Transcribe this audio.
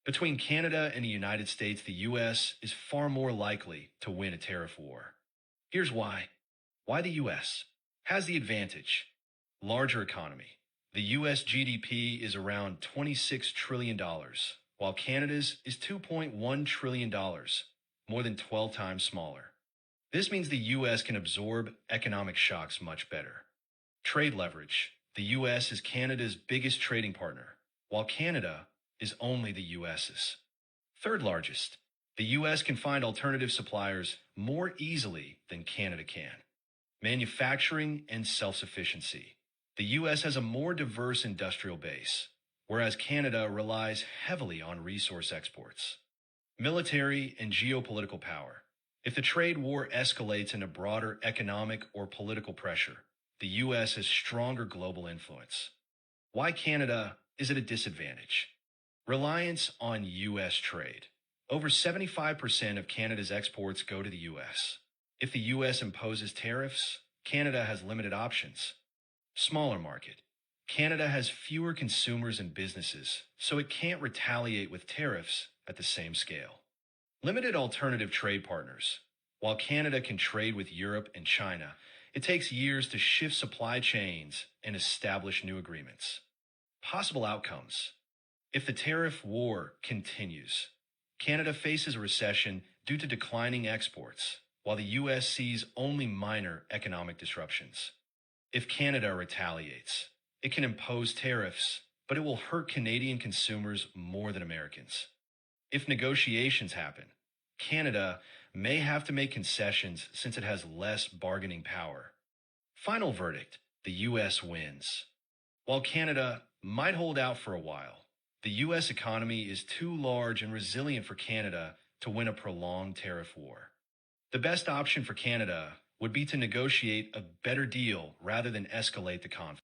Between Canada and the United States, the US is far more likely to win a tariff war. Here's why. Why the US has the advantage. Larger economy. The US GDP is around $26 trillion, dollars, while Canada's is $2.1 trillion, dollars, more than 12 times smaller. This means the US can absorb economic shocks much better. Trade leverage. The US is Canada's biggest trading partner, while Canada is only the US's. Third largest. The US can find alternative suppliers more easily than Canada can. Manufacturing and self-sufficiency. The US has a more diverse industrial base, whereas Canada relies heavily on resource exports. Military and geopolitical power. If the trade war escalates into broader economic or political pressure, the US has stronger global influence. Why Canada is at a disadvantage? Reliance on US trade. Over 75% of Canada's exports go to the US. If the US imposes tariffs, Canada has limited options. Smaller market. Canada has fewer consumers and businesses, so it can't retaliate with tariffs at the same scale. Limited alternative trade partners. While Canada can trade with Europe and China, it takes years to shift supply chains and establish new agreements. Possible outcomes. If the tariff war continues, Canada faces a recession due to declining exports, while the US sees only minor economic disruptions. If Canada retaliates, it can impose tariffs, but it will hurt Canadian consumers more than Americans. If negotiations happen, Canada may have to make concessions since it has less bargaining power. Final verdict, the US wins. While Canada might hold out for a while, the US economy is too large and resilient for Canada to win a prolonged tariff war. The best option for Canada would be to negotiate a better deal rather than escalate the conflict.